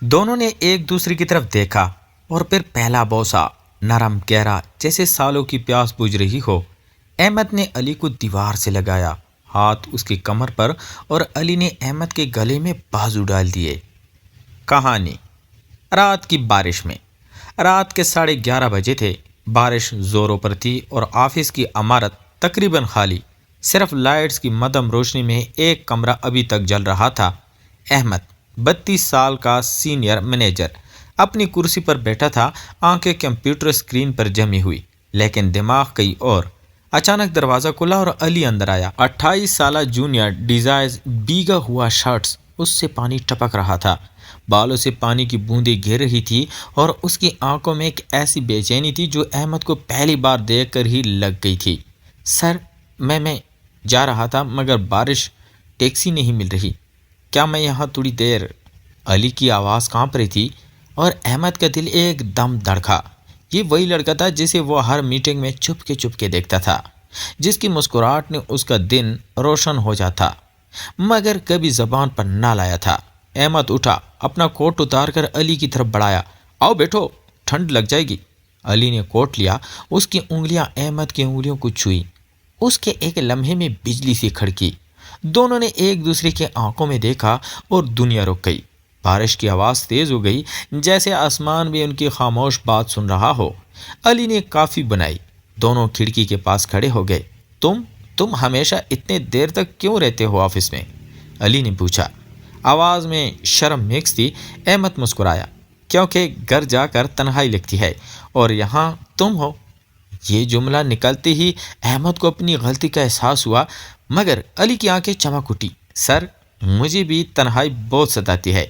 دونوں نے ایک دوسرے کی طرف دیکھا اور پھر پہلا بوسہ نرم گہرا جیسے سالوں کی پیاس بجھ رہی ہو۔ احمد نے علی کو دیوار سے لگایا، ہاتھ اس کی کمر پر، اور علی نے احمد کے گلے میں بازو ڈال دیے۔ کہانی رات کی بارش میں۔ رات کے 11:30 بجے تھے۔ بارش زوروں پر تھی اور آفس کی عمارت تقریباً خالی، صرف لائٹس کی مدھم روشنی میں ایک کمرہ ابھی تک جل رہا تھا۔ احمد 32 سال کا سینئر مینیجر اپنی کرسی پر بیٹھا تھا، آنکھیں کمپیوٹر اسکرین پر جمی ہوئی، لیکن دماغ کہیں اور۔ اچانک دروازہ کھلا اور علی اندر آیا۔ 28 سالہ جونیئر ڈیزائر بھیگا ہوا شرٹس، اس سے پانی ٹپک رہا تھا، بالوں سے پانی کی بوندیں گر رہی تھی، اور اس کی آنکھوں میں ایک ایسی بے چینی تھی جو احمد کو پہلی بار دیکھ کر ہی لگ گئی تھی۔ سر، میں جا رہا تھا مگر بارش، ٹیکسی نہیں مل رہی، کیا میں یہاں تھوڑی دیر؟ علی کی آواز کانپ رہی تھی اور احمد کا دل ایک دم دھڑکا۔ یہ وہی لڑکا تھا جسے وہ ہر میٹنگ میں چپ کے دیکھتا تھا، جس کی مسکراہٹ نے اس کا دن روشن ہو جاتا، مگر کبھی زبان پر نہ لایا تھا۔ احمد اٹھا، اپنا کوٹ اتار کر علی کی طرف بڑھایا۔ آؤ بیٹھو، ٹھنڈ لگ جائے گی۔ علی نے کوٹ لیا، اس کی انگلیاں احمد کی انگلیوں کو چھوئی۔ اس کے ایک لمحے میں بجلی سی کھڑکی، دونوں نے ایک دوسرے کے آنکھوں میں دیکھا اور دنیا رک گئی۔ بارش کی آواز تیز ہو گئی، جیسے آسمان بھی ان کی خاموش بات سن رہا ہو۔ علی نے کافی بنائی، دونوں کھڑکی کے پاس کھڑے ہو گئے۔ تم ہمیشہ اتنے دیر تک کیوں رہتے ہو آفس میں؟ علی نے پوچھا، آواز میں شرم مکس تھی۔ احمد مسکرایا، کیونکہ گھر جا کر تنہائی لگتی ہے اور یہاں تم ہو۔ یہ جملہ نکلتے ہی احمد کو اپنی غلطی کا احساس ہوا، مگر علی کی آنکھیں چمک اٹھی۔ سر، مجھے بھی تنہائی بہت ستاتی ہے،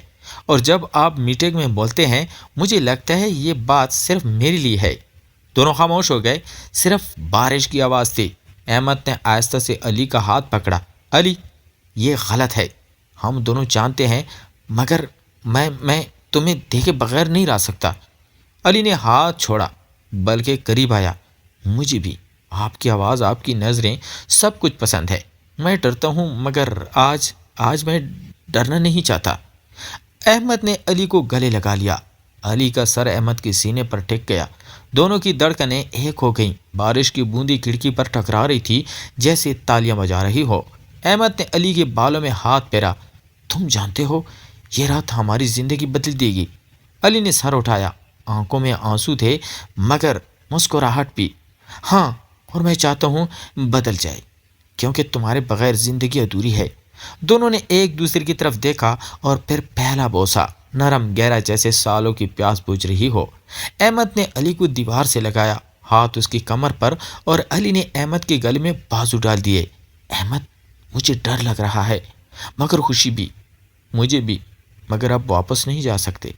اور جب آپ میٹنگ میں بولتے ہیں مجھے لگتا ہے یہ بات صرف میرے لیے ہے۔ دونوں خاموش ہو گئے، صرف بارش کی آواز تھی۔ احمد نے آہستہ سے علی کا ہاتھ پکڑا۔ علی، یہ غلط ہے، ہم دونوں جانتے ہیں، مگر میں تمہیں دیکھے بغیر نہیں رہ سکتا۔ علی نے ہاتھ چھوڑا، بلکہ قریب آیا۔ مجھے بھی آپ کی آواز، آپ کی نظریں، سب کچھ پسند ہے۔ میں ڈرتا ہوں مگر آج میں ڈرنا نہیں چاہتا۔ احمد نے علی کو گلے لگا لیا۔ علی کا سر احمد کے سینے پر ٹک گیا، دونوں کی دھڑکنیں ایک ہو گئیں۔ بارش کی بوندی کھڑکی پر ٹکرا رہی تھی جیسے تالیاں بجا رہی ہو۔ احمد نے علی کے بالوں میں ہاتھ پھیرا۔ تم جانتے ہو، یہ رات ہماری زندگی بدل دے گی۔ علی نے سر اٹھایا، آنکھوں میں آنسو تھے مگر مسکراہٹ بھی۔ ہاں، اور میں چاہتا ہوں بدل جائے، کیونکہ تمہارے بغیر زندگی ادھوری ہے۔ دونوں نے ایک دوسرے کی طرف دیکھا اور پھر پہلا بوسہ نرم گہرا جیسے سالوں کی پیاس بجھ رہی ہو۔ احمد نے علی کو دیوار سے لگایا، ہاتھ اس کی کمر پر، اور علی نے احمد کے گلے میں بازو ڈال دیے۔ احمد، مجھے ڈر لگ رہا ہے مگر خوشی بھی۔ مجھے بھی، مگر اب واپس نہیں جا سکتے۔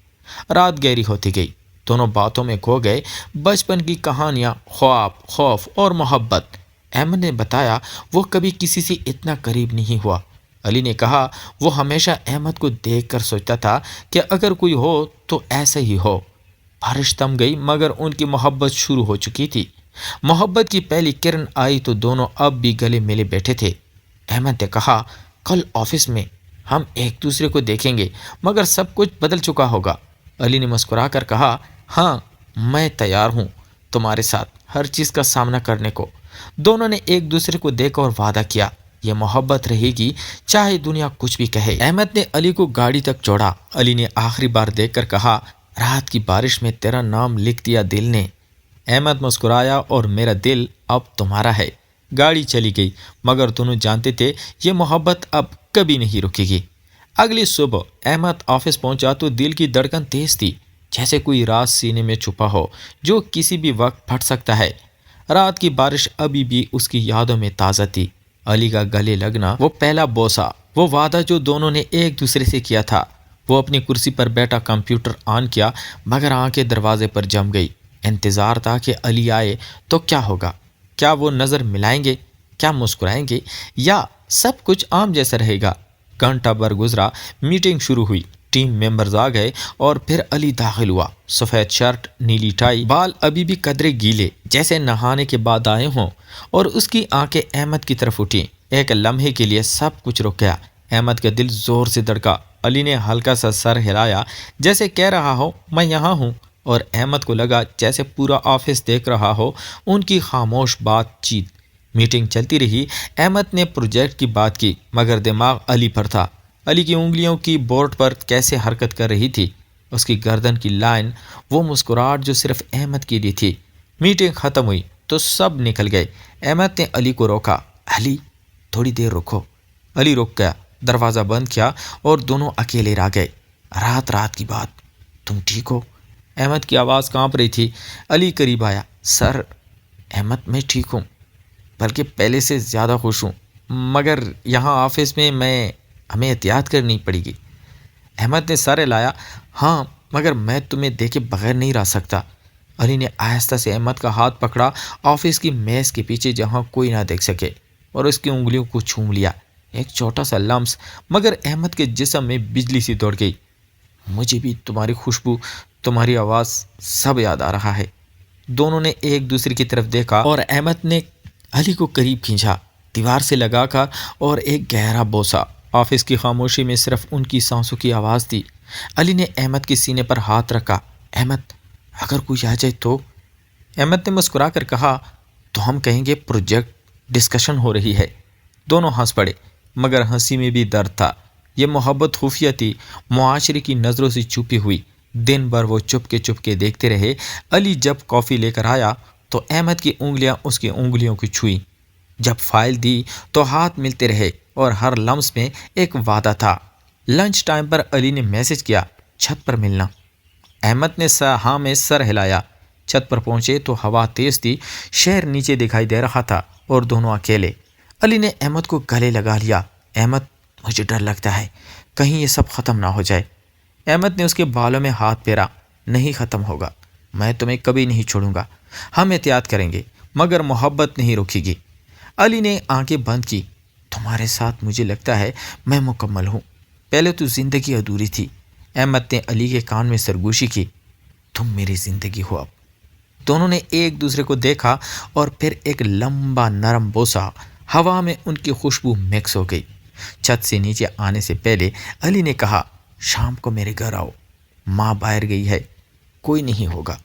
رات گہری ہوتی گئی، دونوں باتوں میں کھو گئے، بچپن کی کہانیاں، خواب، خوف اور محبت۔ احمد نے بتایا وہ کبھی کسی سے اتنا قریب نہیں ہوا۔ علی نے کہا وہ ہمیشہ احمد کو دیکھ کر سوچتا تھا کہ اگر کوئی ہو تو ایسا ہی ہو۔ بارش تھم گئی مگر ان کی محبت شروع ہو چکی تھی۔ محبت کی پہلی کرن آئی تو دونوں اب بھی گلے ملے بیٹھے تھے۔ احمد نے کہا، کل آفس میں ہم ایک دوسرے کو دیکھیں گے مگر سب کچھ بدل چکا ہوگا۔ علی نے مسکرا کر کہا، ہاں، میں تیار ہوں تمہارے ساتھ ہر چیز کا سامنا کرنے کو۔ دونوں نے ایک دوسرے کو دیکھا اور وعدہ کیا، یہ محبت رہے گی چاہے دنیا کچھ بھی کہے۔ احمد نے علی کو گاڑی تک چھوڑا۔ علی نے آخری بار دیکھ کر کہا، رات کی بارش میں تیرا نام لکھ دیا دل نے۔ احمد مسکرایا، اور میرا دل اب تمہارا ہے۔ گاڑی چلی گئی مگر دونوں جانتے تھے یہ محبت اب کبھی نہیں رکے گی۔ اگلی صبح احمد آفس پہنچا تو دل کی دھڑکن تیز تھی، جیسے کوئی راز سینے میں چھپا ہو جو کسی بھی وقت پھٹ سکتا ہے۔ رات کی بارش ابھی بھی اس کی یادوں میں تازہ تھی، علی کا گلے لگنا، وہ پہلا بوسہ، وہ وعدہ جو دونوں نے ایک دوسرے سے کیا تھا۔ وہ اپنی کرسی پر بیٹھا کمپیوٹر آن کیا مگر آنکھیں دروازے پر جم گئی۔ انتظار تھا کہ علی آئے تو کیا ہوگا، کیا وہ نظر ملائیں گے، کیا مسکرائیں گے، یا سب کچھ عام جیسا رہے گا۔ گھنٹہ بھر گزرا، میٹنگ شروع ہوئی، ٹیم ممبرز آ گئے اور پھر علی داخل ہوا۔ سفید شرٹ، نیلی ٹائی، بال ابھی بھی قدرے گیلے جیسے نہانے کے بعد آئے ہوں، اور اس کی آنکھیں احمد کی طرف اٹھیں۔ ایک لمحے کے لیے سب کچھ رک گیا۔ احمد کا دل زور سے دھڑکا، علی نے ہلکا سا سر ہلایا جیسے کہہ رہا ہو میں یہاں ہوں، اور احمد کو لگا جیسے پورا آفس دیکھ رہا ہو ان کی خاموش بات چیت۔ میٹنگ چلتی رہی۔ احمد نے پروجیکٹ کی بات کی مگر دماغ علی پر تھا۔ علی کی انگلیوں کی بورڈ پر کیسے حرکت کر رہی تھی، اس کی گردن کی لائن، وہ مسکراہٹ جو صرف احمد کے لیے تھی۔ میٹنگ ختم ہوئی تو سب نکل گئے۔ احمد نے علی کو روکا، علی تھوڑی دیر رکو۔ علی رک گیا، دروازہ بند کیا اور دونوں اکیلے رہ گئے۔ رات کی بات، تم ٹھیک ہو؟ احمد کی آواز کانپ رہی تھی۔ علی قریب آیا، سر احمد میں ٹھیک ہوں، بلکہ پہلے سے زیادہ خوش ہوں، مگر یہاں آفس میں ہمیں احتیاط کرنی پڑے گی۔ احمد نے سر ہلایا، ہاں مگر میں تمہیں دیکھے بغیر نہیں رہ سکتا۔ علی نے آہستہ سے احمد کا ہاتھ پکڑا، آفس کی میز کے پیچھے جہاں کوئی نہ دیکھ سکے، اور اس کی انگلیوں کو چھوم لیا۔ ایک چھوٹا سا لمس، مگر احمد کے جسم میں بجلی سی دوڑ گئی۔ مجھے بھی تمہاری خوشبو، تمہاری آواز سب یاد آ رہا ہے۔ دونوں نے ایک دوسرے کی طرف دیکھا اور احمد نے علی کو قریب کھینچا، دیوار سے لگا کر، اور ایک گہرا بوسہ۔ آفس کی خاموشی میں صرف ان کی سانسوں کی آواز تھی۔ علی نے احمد کے سینے پر ہاتھ رکھا، احمد اگر کوئی آ جائے تو؟ احمد نے مسکرا کر کہا، تو ہم کہیں گے پروجیکٹ ڈسکشن ہو رہی ہے۔ دونوں ہنس پڑے، مگر ہنسی میں بھی درد تھا۔ یہ محبت خفیہ تھی، معاشرے کی نظروں سے چھپی ہوئی۔ دن بھر وہ چپ کے دیکھتے رہے۔ علی جب کافی لے کر آیا تو احمد کی انگلیاں اس کی انگلیوں کو چھوئیں۔ جب فائل دی تو ہاتھ ملتے رہے، اور ہر لمس میں ایک وعدہ تھا۔ لنچ ٹائم پر علی نے میسج کیا، چھت پر ملنا۔ احمد نے ہاں میں سر ہلایا۔ چھت پر پہنچے تو ہوا تیز تھی، شہر نیچے دکھائی دے رہا تھا، اور دونوں اکیلے۔ علی نے احمد کو گلے لگا لیا، احمد مجھے ڈر لگتا ہے کہیں یہ سب ختم نہ ہو جائے۔ احمد نے اس کے بالوں میں ہاتھ پھیرا، نہیں ختم ہوگا، میں تمہیں کبھی نہیں چھوڑوں گا، ہم احتیاط کریں گے، مگر محبت نہیں رکے گی۔ علی نے آنکھیں بند کی، تمہارے ساتھ مجھے لگتا ہے میں مکمل ہوں، پہلے تو زندگی ادھوری تھی۔ احمد نے علی کے کان میں سرگوشی کی، تم میری زندگی ہو اب۔ دونوں نے ایک دوسرے کو دیکھا، اور پھر ایک لمبا نرم بوسہ، ہوا میں ان کی خوشبو مکس ہو گئی۔ چھت سے نیچے آنے سے پہلے علی نے کہا، شام کو میرے گھر آؤ، ماں باہر گئی ہے، کوئی نہیں ہوگا۔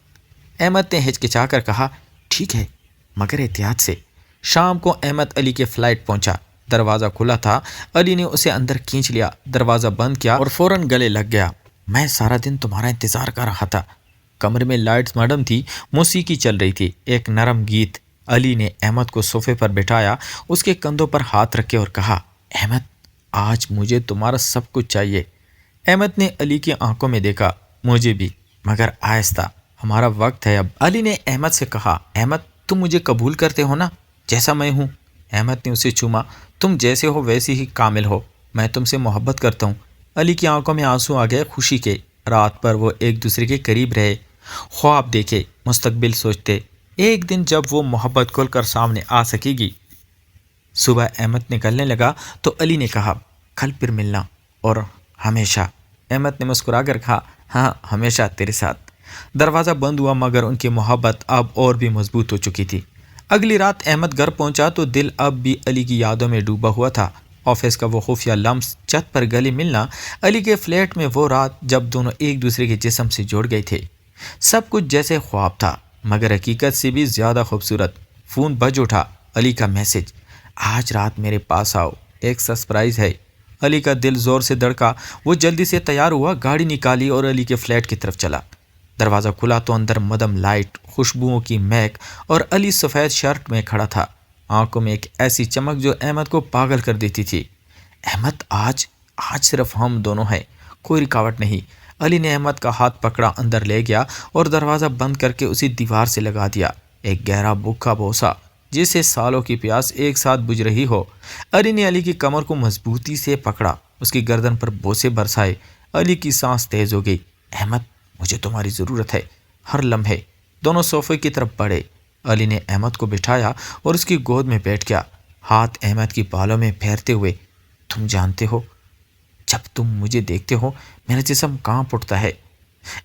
احمد نے ہچکچا کر کہا، ٹھیک ہے مگر احتیاط سے۔ شام کو احمد علی کے فلائٹ پہنچا۔ دروازہ کھلا تھا، علی نے اسے اندر کھینچ لیا، دروازہ بند کیا اور فوراً گلے لگ گیا، میں سارا دن تمہارا انتظار کر رہا تھا۔ کمرے میں لائٹس مڈم تھی، موسیقی چل رہی تھی، ایک نرم گیت۔ علی نے احمد کو صوفے پر بٹھایا، اس کے کندھوں پر ہاتھ رکھے اور کہا، احمد آج مجھے تمہارا سب کچھ چاہیے۔ احمد نے علی کی آنکھوں میں دیکھا، مجھے بھی، مگر آہستہ، ہمارا وقت ہے اب۔ علی نے احمد سے کہا، احمد تم مجھے قبول کرتے ہو نا، جیسا میں ہوں؟ احمد نے اسے چوما، تم جیسے ہو ویسے ہی کامل ہو، میں تم سے محبت کرتا ہوں۔ علی کی آنکھوں میں آنسو آ گئے خوشی کے۔ رات پر وہ ایک دوسرے کے قریب رہے، خواب دیکھے، مستقبل سوچتے، ایک دن جب وہ محبت کھل کر سامنے آ سکے گی۔ صبح احمد نکلنے لگا تو علی نے کہا، کل پھر ملنا، اور ہمیشہ۔ احمد نے مسکرا کر کہا، ہاں ہمیشہ تیرے ساتھ۔ دروازہ بند ہوا، مگر ان کی محبت اب اور بھی مضبوط ہو چکی تھی۔ اگلی رات احمد گھر پہنچا تو دل اب بھی علی کی یادوں میں ڈوبا ہوا تھا۔ آفس کا وہ خفیہ لمس، چھت پر گلے ملنا، علی کے فلیٹ میں وہ رات جب دونوں ایک دوسرے کے جسم سے جڑ گئے تھے، سب کچھ جیسے خواب تھا، مگر حقیقت سے بھی زیادہ خوبصورت۔ فون بج اٹھا، علی کا میسج، آج رات میرے پاس آؤ، ایک سرپرائز ہے۔ علی کا دل زور سے دھڑکا، وہ جلدی سے تیار ہوا، گاڑی نکالی اور علی کے فلیٹ کی طرف چلا۔ دروازہ کھلا تو اندر مدم لائٹ، خوشبوؤں کی مہک، اور علی سفید شرٹ میں کھڑا تھا، آنکھوں میں ایک ایسی چمک جو احمد کو پاگل کر دیتی تھی۔ احمد آج صرف ہم دونوں ہیں، کوئی رکاوٹ نہیں۔ علی نے احمد کا ہاتھ پکڑا، اندر لے گیا اور دروازہ بند کر کے اسے دیوار سے لگا دیا، ایک گہرا بھوکا بوسہ جسے سالوں کی پیاس ایک ساتھ بجھ رہی ہو۔ علی نے علی کی کمر کو مضبوطی سے پکڑا، اس کی گردن پر بوسے برسائے۔ علی کی سانس تیز ہو گئی، احمد مجھے تمہاری ضرورت ہے، ہر لمحے۔ دونوں صوفے کی طرف بڑھے، علی نے احمد کو بٹھایا اور اس کی گود میں بیٹھ گیا، ہاتھ احمد کی بالوں میں پھیرتے ہوئے، تم جانتے ہو جب تم مجھے دیکھتے ہو میرا جسم کانپ اٹھتا ہے۔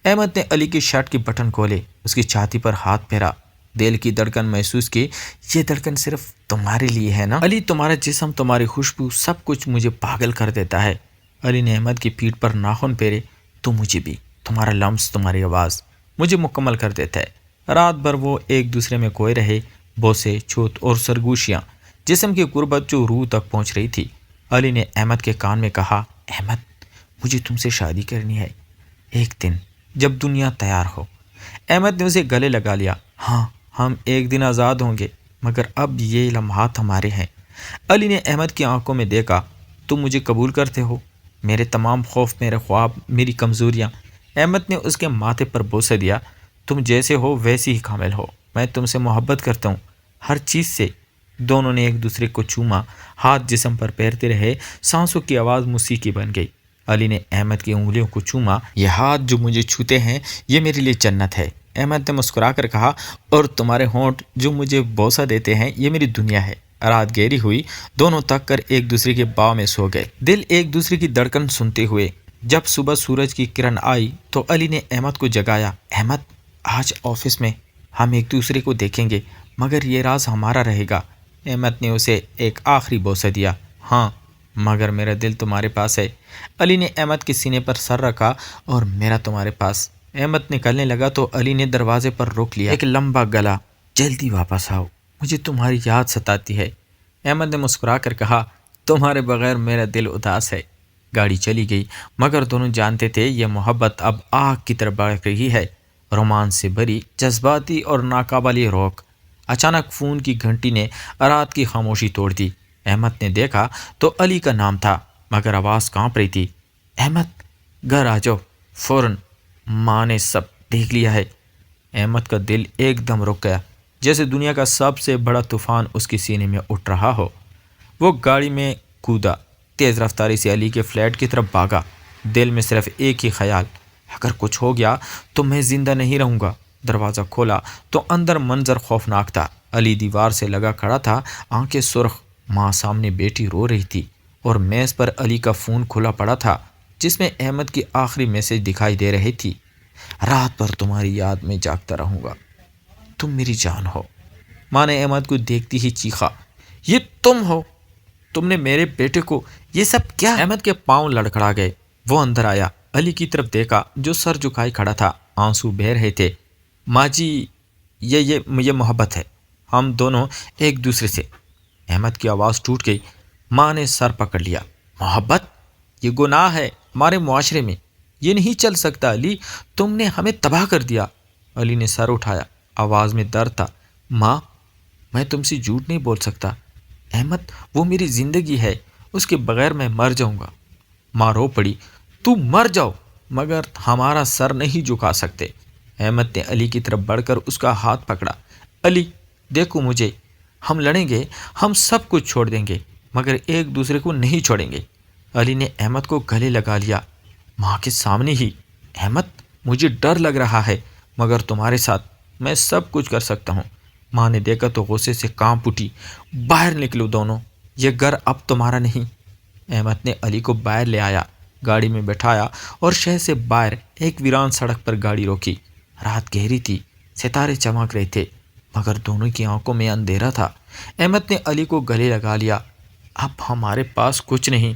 احمد نے علی کی شرٹ کی بٹن کھولے، اس کی چھاتی پر ہاتھ پھیرا، دل کی دھڑکن محسوس کی، یہ دھڑکن صرف تمہارے لیے ہے نا؟ علی تمہارا جسم، تمہاری خوشبو، سب کچھ مجھے پاگل کر دیتا ہے۔ علی نے احمد کی پیٹھ پر ناخن پھیرے۔ تو مجھے بھی، تمہارا لمس، تمہاری آواز مجھے مکمل کر دیتا ہے۔ رات بھر وہ ایک دوسرے میں کھوئے رہے، بوسے، چھوت اور سرگوشیاں، جسم کی قربت جو روح تک پہنچ رہی تھی۔ علی نے احمد کے کان میں کہا، احمد مجھے تم سے شادی کرنی ہے، ایک دن جب دنیا تیار ہو۔ احمد نے اسے گلے لگا لیا۔ ہاں، ہم ایک دن آزاد ہوں گے، مگر اب یہ لمحات ہمارے ہیں۔ علی نے احمد کی آنکھوں میں دیکھا۔ تم مجھے قبول کرتے ہو؟ میرے تمام خوف، میرے خواب، میری کمزوریاں۔ احمد نے اس کے ماتھے پر بوسہ دیا۔ تم جیسے ہو ویسی ہی کامل ہو، میں تم سے محبت کرتا ہوں، ہر چیز سے۔ دونوں نے ایک دوسرے کو چوما، ہاتھ جسم پر پھیرتے رہے، سانسوں کی آواز موسیقی بن گئی۔ علی نے احمد کی انگلیوں کو چوما۔ یہ ہاتھ جو مجھے چھوتے ہیں، یہ میرے لیے جنت ہے، احمد نے مسکرا کر کہا، اور تمہارے ہونٹ جو مجھے بوسہ دیتے ہیں، یہ میری دنیا ہے۔ رات گہری ہوئی، دونوں تک کر ایک دوسرے کے باؤں میں سو گئے، دل ایک دوسرے کی دھڑکن سنتے ہوئے۔ جب صبح سورج کی کرن آئی تو علی نے احمد کو جگایا۔ احمد، آج آفس میں ہم ایک دوسرے کو دیکھیں گے، مگر یہ راز ہمارا رہے گا۔ احمد نے اسے ایک آخری بوسہ دیا۔ ہاں، مگر میرا دل تمہارے پاس ہے۔ علی نے احمد کے سینے پر سر رکھا، اور میرا تمہارے پاس۔ احمد نکلنے لگا تو علی نے دروازے پر روک لیا۔ ایک لمبا گلا، جلدی واپس آؤ، مجھے تمہاری یاد ستاتی ہے۔ احمد نے مسکرا کر کہا، تمہارے بغیر میرا دل اداس ہے۔ گاڑی چلی گئی، مگر دونوں جانتے تھے یہ محبت اب آگ کی طرح بڑھ رہی ہے، رومانس سے بھری، جذباتی اور ناقابل روک۔ اچانک فون کی گھنٹی نے رات کی خاموشی توڑ دی۔ احمد نے دیکھا تو علی کا نام تھا، مگر آواز کانپ رہی تھی۔ احمد، گھر آ جاؤ فوراً، ماں نے سب دیکھ لیا ہے۔ احمد کا دل ایک دم رک گیا، جیسے دنیا کا سب سے بڑا طوفان اس کے سینے میں اٹھ رہا ہو۔ وہ گاڑی میں کودا، تیز رفتاری سے علی کے فلیٹ کی طرف بھاگا، دل میں صرف ایک ہی خیال، اگر کچھ ہو گیا تو میں زندہ نہیں رہوں گا۔ دروازہ کھولا تو اندر منظر خوفناک تھا۔ علی دیوار سے لگا کھڑا تھا، آنکھیں سرخ، ماں سامنے بیٹی رو رہی تھی، اور میز پر علی کا فون کھلا پڑا تھا، جس میں احمد کی آخری میسج دکھائی دے رہی تھی۔ رات بھر تمہاری یاد میں جاگتا رہوں گا، تم میری جان ہو۔ ماں نے احمد کو دیکھتی ہی چیخا، یہ تم ہو؟ تم نے میرے بیٹے کو یہ سب کیا؟ احمد کے پاؤں لڑکھڑا گئے۔ وہ اندر آیا، علی کی طرف دیکھا جو سر جھکائے کھڑا تھا، آنسو بہہ رہے تھے۔ ماں جی، یہ محبت ہے، ہم دونوں ایک دوسرے سے۔ احمد کی آواز ٹوٹ گئی۔ ماں نے سر پکڑ لیا۔ محبت؟ یہ گناہ ہے ہمارے معاشرے میں، یہ نہیں چل سکتا علی، تم نے ہمیں تباہ کر دیا۔ علی نے سر اٹھایا، آواز میں درد تھا۔ ماں، میں تم سے جھوٹ نہیں بول سکتا، احمد وہ میری زندگی ہے، اس کے بغیر میں مر جاؤں گا۔ ماں رو پڑی۔ تو مر جاؤ، مگر ہمارا سر نہیں جھکا سکتے۔ احمد نے علی کی طرف بڑھ کر اس کا ہاتھ پکڑا۔ علی، دیکھو مجھے، ہم لڑیں گے، ہم سب کچھ چھوڑ دیں گے، مگر ایک دوسرے کو نہیں چھوڑیں گے۔ علی نے احمد کو گلے لگا لیا، ماں کے سامنے ہی۔ احمد، مجھے ڈر لگ رہا ہے، مگر تمہارے ساتھ میں سب کچھ کر سکتا ہوں۔ ماں نے دیکھا تو غصے سے کانپ اٹھی۔ باہر نکلو دونوں، یہ گھر اب تمہارا نہیں۔ احمد نے علی کو باہر لے آیا، گاڑی میں بٹھایا، اور شہر سے باہر ایک ویران سڑک پر گاڑی روکی۔ رات گہری تھی، ستارے چمک رہے تھے، مگر دونوں کی آنکھوں میں اندھیرا تھا۔ احمد نے علی کو گلے لگا لیا۔ اب ہمارے پاس کچھ نہیں،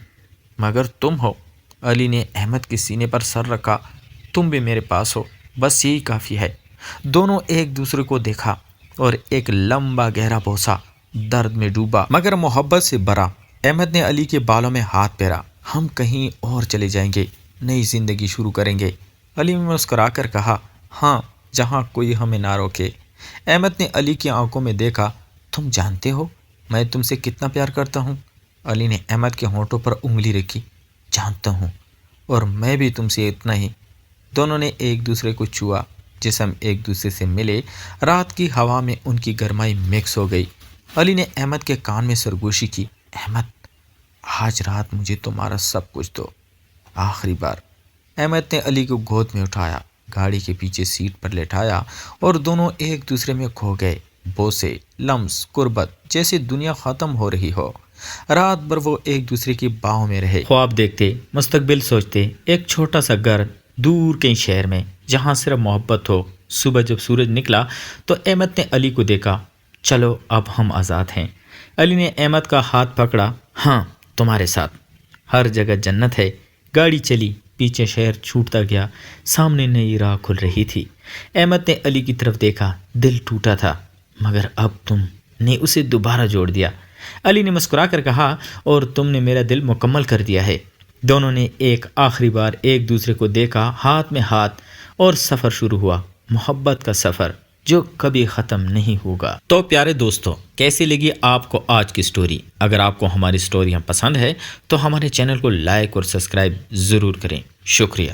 مگر تم ہو۔ علی نے احمد کے سینے پر سر رکھا۔ تم بھی میرے پاس ہو، بس یہی کافی ہے۔ دونوں ایک دوسرے کو دیکھا، اور ایک لمبا گہرا بوسہ، درد میں ڈوبا مگر محبت سے بھرا۔ احمد نے علی کے بالوں میں ہاتھ پھیرا۔ ہم کہیں اور چلے جائیں گے، نئی زندگی شروع کریں گے۔ علی نے مسکرا کر کہا، ہاں، جہاں کوئی ہمیں نہ روکے۔ احمد نے علی کی آنکھوں میں دیکھا۔ تم جانتے ہو میں تم سے کتنا پیار کرتا ہوں؟ علی نے احمد کے ہونٹوں پر انگلی رکھی۔ جانتا ہوں، اور میں بھی تم سے اتنا ہی۔ دونوں نے ایک دوسرے کو چھوا، جسم ایک دوسرے سے ملے، رات کی ہوا میں ان کی گرمائی مکس ہو گئی۔ علی نے احمد کے کان میں سرگوشی کی، احمد، آج رات مجھے تمہارا سب کچھ دو، آخری بار۔ احمد نے علی کو گود میں اٹھایا، گاڑی کے پیچھے سیٹ پر لٹایا، اور دونوں ایک دوسرے میں کھو گئے، بوسے، لمس، قربت، جیسے دنیا ختم ہو رہی ہو۔ رات بھر وہ ایک دوسرے کی باہوں میں رہے، خواب دیکھتے، مستقبل سوچتے، ایک چھوٹا سا گھر دور کہیں شہر میں، جہاں صرف محبت ہو۔ صبح جب سورج نکلا تو احمد نے علی کو دیکھا۔ چلو اب ہم آزاد ہیں۔ علی نے احمد کا ہاتھ پکڑا۔ ہاں، تمہارے ساتھ ہر جگہ جنت ہے، گاڑی چلی، پیچھے شہر چھوٹتا گیا، سامنے نئی راہ کھل رہی تھی۔ احمد نے علی کی طرف دیکھا، دل ٹوٹا تھا، مگر اب تم نے اسے دوبارہ جوڑ دیا۔ علی نے مسکرا کر کہا، اور تم نے میرا دل مکمل کر دیا ہے۔ دونوں نے ایک آخری بار ایک دوسرے کو دیکھا، ہاتھ میں ہاتھ، اور سفر شروع ہوا، محبت کا سفر جو کبھی ختم نہیں ہوگا۔ تو پیارے دوستو، کیسی لگی آپ کو آج کی سٹوری؟ اگر آپ کو ہماری سٹوریاں پسند ہے تو ہمارے چینل کو لائک اور سبسکرائب ضرور کریں۔ شکریہ۔